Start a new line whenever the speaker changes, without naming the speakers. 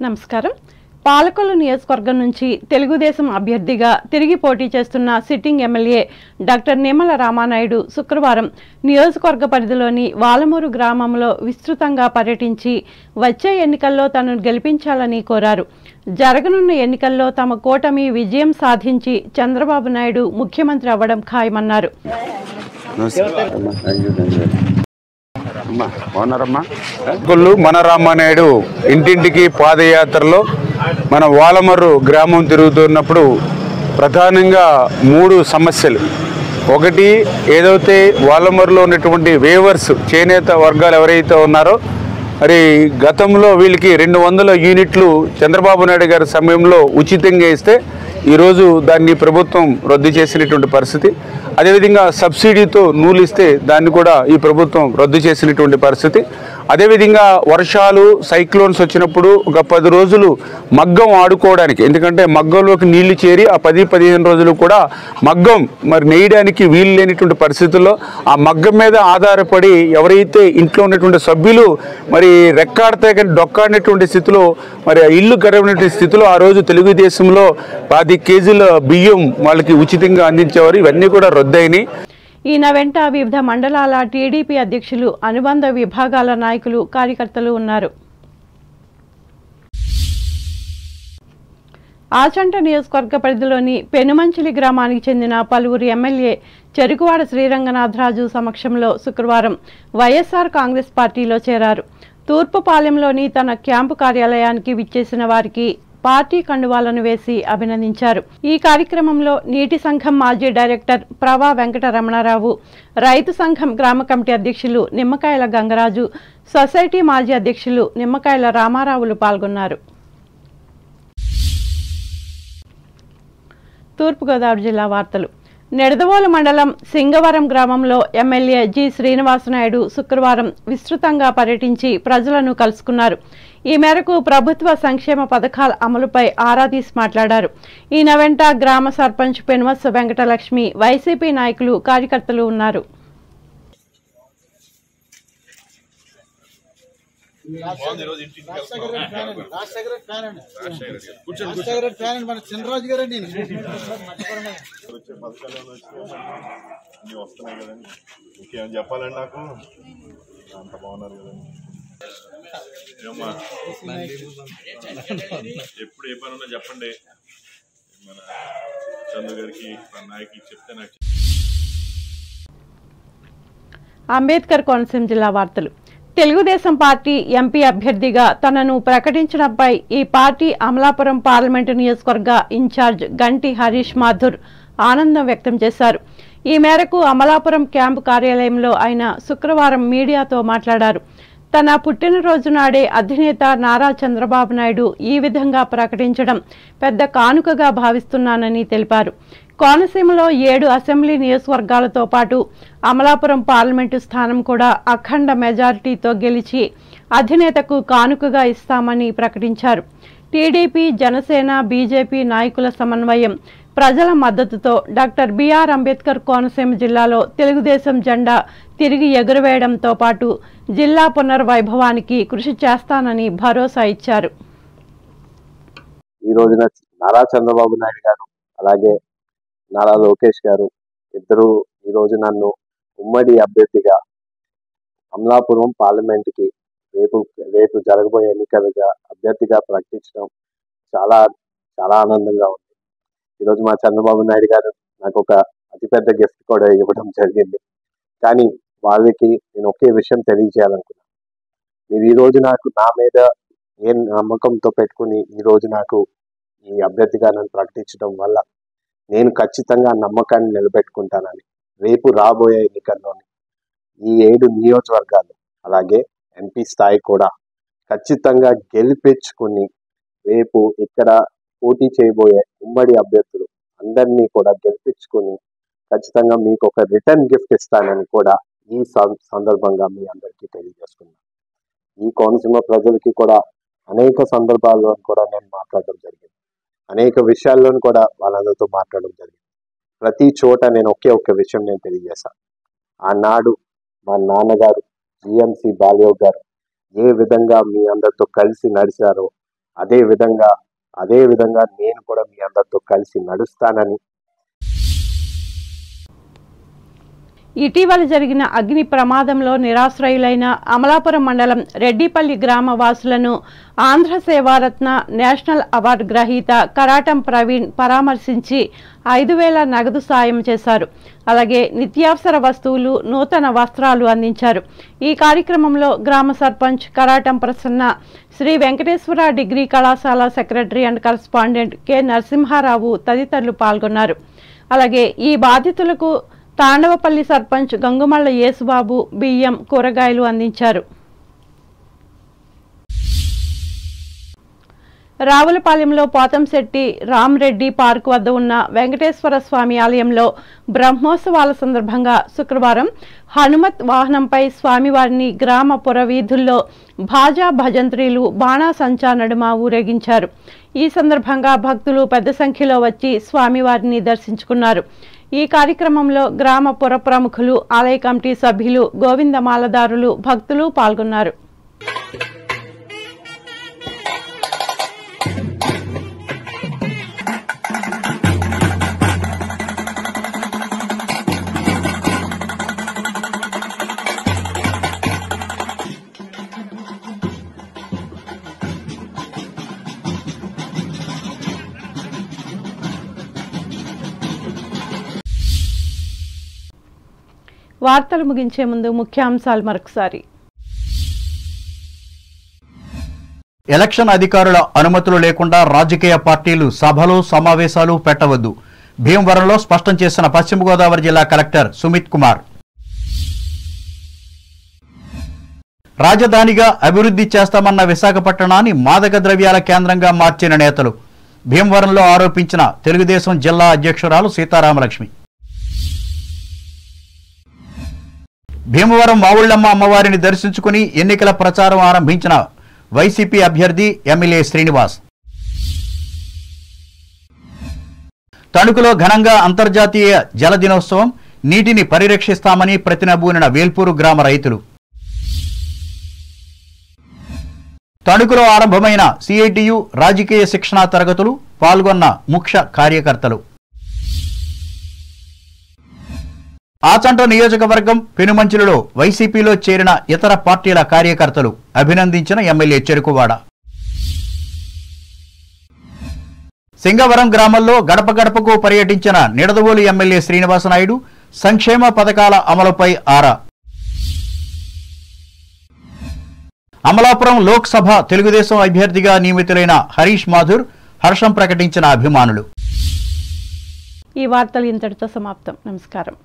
నమస్కారం. పాలకొల్లు నియోజకవర్గం నుంచి తెలుగుదేశం అభ్యర్థిగా తిరిగి పోటీ చేస్తున్న sitting MLA doctor Nimmala Ramanaidu శుక్రవారం నియోజకవర్గ పరిధిలోని వాలమూరు గ్రామంలో విస్తృతంగా పర్యటించి వచ్చే ఎన్నికల్లో తనను గెలిపించాలని కోరారు. జరగనున్న ఎన్నికల్లో తమ కూటమి విజయం సాధించి చంద్రబాబు నాయుడు ముఖ్యమంత్రి అవ్వడం ఖాయమన్నారు.
మన రామానాయుడు ఇంటింటికి పాదయాత్రలో మన వాలమర్రు గ్రామం తిరుగుతున్నప్పుడు ప్రధానంగా 3 సమస్యలు. ఒకటి, ఏదైతే వాలమర్రులో ఉన్నటువంటి వేవర్స్ చేనేత వర్గాలు ఎవరైతే ఉన్నారో మరి గతంలో వీళ్ళకి 200 యూనిట్లు చంద్రబాబు నాయుడు గారి సమయంలో ఉచితంగా ఇస్తే ఈరోజు దాన్ని ప్రభుత్వం రద్దు చేసినటువంటి పరిస్థితి. అదేవిధంగా సబ్సిడీతో నూలు ఇస్తే దాన్ని కూడా ఈ ప్రభుత్వం రద్దు చేసినటువంటి పరిస్థితి. అదేవిధంగా వర్షాలు సైక్లోన్స్ వచ్చినప్పుడు ఒక 10 రోజులు మగ్గం ఆడుకోవడానికి, ఎందుకంటే మగ్గంలోకి నీళ్లు చేరి ఆ 10-15 రోజులు కూడా మగ్గం మరి నేయడానికి వీలు లేనిటువంటి పరిస్థితుల్లో ఆ మగ్గం మీద ఆధారపడి ఎవరైతే ఇంట్లో ఉన్నటువంటి సభ్యులు మరి రెక్కాడితే కానీ డొక్కాడినటువంటి స్థితిలో మరి ఇల్లు గడవనటువంటి స్థితిలో ఆ రోజు తెలుగుదేశంలో 10 కేజీల బియ్యం వాళ్ళకి ఉచితంగా అందించేవారు. ఇవన్నీ కూడా రద్దయినాయి.
ఈయన వెంట వివిధ మండలాల టీడీపీ అధ్యక్షులు, అనుబంధ విభాగాల నాయకులు, కార్యకర్తలు ఉన్నారు. ఆచంట నియోజకవర్గ పరిధిలోని పెనుమంచిలి గ్రామానికి చెందిన పలువురు ఎమ్మెల్యే చెరుకువాడ శ్రీరంగనాథరాజు సమక్షంలో శుక్రవారం వైఎస్ఆర్ కాంగ్రెస్ పార్టీలో చేరారు. తూర్పుపాలెంలోని తన క్యాంపు కార్యాలయానికి విచ్చేసిన వారికి పార్టీ కండువాలను వేసి అభినందించారు. ఈ కార్యక్రమంలో నీటి సంఘం మాజీ డైరెక్టర్ ప్రవా వెంకట రమణారావు, రైతు సంఘం గ్రామ కమిటీ అధ్యక్షులు నిమ్మకాయల గంగరాజు, సొసైటీ మాజీ అధ్యక్షులు నిమ్మకాయల రామారావులు పాల్గొన్నారు. తూర్పుగోదావరి జిల్లా వార్తలు. నిడదవోలు మండలం సింగవరం గ్రామంలో ఎమ్మెల్యే జి శ్రీనివాసనాయుడు శుక్రవారం విస్తృతంగా పర్యటించి ప్రజలను కలుసుకున్నారు. ఈ మేరకు ప్రభుత్వ సంక్షేమ పథకాల అమలుపై ఆరా తీసి మాట్లాడారు. ఈయన వెంట గ్రామ సర్పంచ్ పెనుమత్స వెంకటలక్ష్మి, వైసీపీ నాయకులు, కార్యకర్తలు ఉన్నారు.
ఇంకేం చెప్పాలండి, నాకు అంత బాగున్నారు కదండి. ఎప్పుడు ఏ పని ఉన్నా చెప్పండి, మన చంద్ర గారికి, మన నాయకులకి చెప్తే నాకు.
అంబేద్కర్ కోనసీమ జిల్లా వార్తలు. తెలుగుదేశం పార్టీ ఎంపీ అభ్యర్థిగా తనను ప్రకటించడంపై ఈ పార్టీ అమలాపురం పార్లమెంటు నియోజకవర్గ ఇన్ఛార్జ్ గంటి హరీష్ మాథుర్ ఆనందం వ్యక్తం చేశారు. ఈ మేరకు అమలాపురం క్యాంపు కార్యాలయంలో ఆయన శుక్రవారం మీడియాతో మాట్లాడారు. తన పుట్టినరోజు నాడే అధినేత నారా చంద్రబాబు నాయుడు ఈ విధంగా ప్రకటించడం పెద్ద కానుకగా భావిస్తున్నానని తెలిపారు. కోనసీమలో 7 అసెంబ్లీ నియోజకవర్గాలతో పాటు అమలాపురం పార్లమెంటు స్థానం కూడా అఖండ మెజారిటీతో గెలిచి అధినేతకు కానుకగా ఇస్తామని ప్రకటించారు. టీడీపీ, జనసేన, బీజేపీ నాయకుల సమన్వయం, ప్రజల మద్దతుతో డాక్టర్ బిఆర్ అంబేద్కర్ కోనసీమ జిల్లాలో తెలుగుదేశం జెండా తిరిగి ఎగురవేయడంతో పాటు జిల్లా పునర్వైభవానికి కృషి చేస్తానని భరోసా ఇచ్చారు.
ఈ రోజున నారా చంద్రబాబు నాయుడు గారు అలాగే నారా లోకేష్ గారు ఇద్దరు ఈ రోజు నన్ను ఉమ్మడి అభ్యర్థిగా అమలాపురం పార్లమెంట్కి రేపు జరగబోయే ఎన్నికలుగా అభ్యర్థిగా ప్రకటించడం చాలా చాలా ఆనందంగా ఉంది. ఈరోజు మా చంద్రబాబు నాయుడు గారు నాకు ఒక అతిపెద్ద గిఫ్ట్ కూడా ఇవ్వడం జరిగింది. కానీ వాళ్ళకి నేను ఒకే విషయం తెలియజేయాలనుకున్నాను. మీరు ఈరోజు నాకు నా మీద ఏ నమ్మకంతో పెట్టుకుని ఈరోజు నాకు ఈ అభ్యర్థిగా నన్ను ప్రకటించడం వల్ల నేను ఖచ్చితంగా నమ్మకాన్ని నిలబెట్టుకుంటానని రేపు రాబోయే ఎన్నికల్లోని ఈ 7 నియోజకవర్గాలు అలాగే ఎంపీ స్థాయి కూడా ఖచ్చితంగా గెలిపించుకుని రేపు ఇక్కడ పోటీ చేయబోయే ఉమ్మడి అభ్యర్థులు అందరినీ కూడా గెలిపించుకుని ఖచ్చితంగా మీకు ఒక రిటర్న్ గిఫ్ట్ ఇస్తానని కూడా ఈ సందర్భంగా మీ అందరికీ తెలియజేస్తున్నాను. ఈ కోనసీమ ప్రజలకి కూడా అనేక సందర్భాల్లో కూడా నేను మాట్లాడడం జరిగింది. అనేక విషయాల్లోనూ కూడా వాళ్ళందరితో మాట్లాడడం జరిగింది. ప్రతి చోట నేను ఒకే విషయం నేను తెలియజేశాను. ఆనాడు మా నాన్నగారు జిఎంసి బాలయోగ్ గారు ఏ విధంగా మీ అందరితో కలిసి నడిచారో అదే విధంగా నేను కూడా మీ అందరితో కలిసి నడుస్తానని.
ఇటీవల జరిగిన అగ్ని ప్రమాదంలో నిరాశ్రయులైన అమలాపురం మండలం రెడ్డిపల్లి గ్రామ వాసులను ఆంధ్ర సేవారత్న నేషనల్ అవార్డు గ్రహీత కరాటం ప్రవీణ్ పరామర్శించి 5,000 నగదు సాయం చేశారు. అలాగే నిత్యావసర వస్తువులు, నూతన వస్త్రాలు అందించారు. ఈ కార్యక్రమంలో గ్రామ సర్పంచ్ కరాటం ప్రసన్న, శ్రీ వెంకటేశ్వర డిగ్రీ కళాశాల secretary and correspondent K Narasimharao తదితరులు పాల్గొన్నారు. అలాగే ఈ బాధితులకు తాండవపల్లి సర్పంచ్ గంగుమళ్ళ యేసుబాబు బియ్యం, కూరగాయలు అందించారు. రావులపాలెంలో పోతంశెట్టి రామ్రెడ్డి పార్క్ వద్ద ఉన్న వెంకటేశ్వర స్వామి ఆలయంలో బ్రహ్మోత్సవాల సందర్భంగా శుక్రవారం హనుమత్ వాహనంపై స్వామివారిని గ్రామ పురవీధుల్లో భాజా భజంత్రీలు బాణాసంచా నడుమ ఊరేగించారు. ఈ సందర్భంగా భక్తులు పెద్ద సంఖ్యలో వచ్చి స్వామివారిని దర్శించుకున్నారు. ఈ కార్యక్రమంలో గ్రామ పుర ప్రముఖులు, ఆలయ కమిటీ సభ్యులు, గోవిందమాలదారులు, భక్తులు పాల్గొన్నారు. వార్తలు ముగించే ముందు ముఖ్యాంశాలు మరొకసారి.
ఎలక్షన్ అధికారుల అనుమతులు లేకుండా రాజకీయ పార్టీలు సభలు, సమావేశాలు పెట్టవద్దు. భీమవరంలో స్పష్టం చేసిన పశ్చిమ గోదావరి జిల్లా కలెక్టర్ సుమిత్ కుమార్. రాజధానిగా అభివృద్ధి చేస్తామన్న విశాఖపట్నాన్ని మాదక ద్రవ్యాల కేంద్రంగా మార్చిన నేతలు. భీమవరంలో ఆరోపించిన తెలుగుదేశం జిల్లా అధ్యక్షురాలు సీతారామలక్ష్మి. భీమవరం మావుళ్లమ్మ అమ్మవారిని దర్శించుకుని ఎన్నికల ప్రచారం ఆరంభించిన వైసీపీ అభ్యర్థి ఎమ్మెల్యే శ్రీనివాస్. తణుకులో ఘనంగా అంతర్జాతీయ జల దినోత్సవం, నీటిని పరిరక్షిస్తామని ప్రతినబూనిన వేల్పూరు గ్రామ రైతులు. తణుకులో ఆరంభమైన సిఐటియు రాజకీయ శిక్షణా తరగతులు, పాల్గొన్న ముఖ్య కార్యకర్తలు. ఆచంట నియోజకవర్గం పెనుమంచులలో వైసీపీలో చేరిన ఇతర పార్టీల కార్యకర్తలు అభినందించిన ఎమ్మెల్యే చెరుకువాడ. సింగవరం గ్రామంలో గడప గడపకు పర్యటించిన నిడదవోలు ఎమ్మెల్యే శ్రీనివాసనాయుడు సంక్షేమ పథకాల అమలుపై ఆరా. అమలాపురం లోక్సభ తెలుగుదేశం అభ్యర్థిగా నియమితులైన హరీష్ మాథుర్ హర్షం ప్రకటించిన అభిమానులు.
ఈ వార్తలు ఇంతటితో సమాప్తం. నమస్కారం.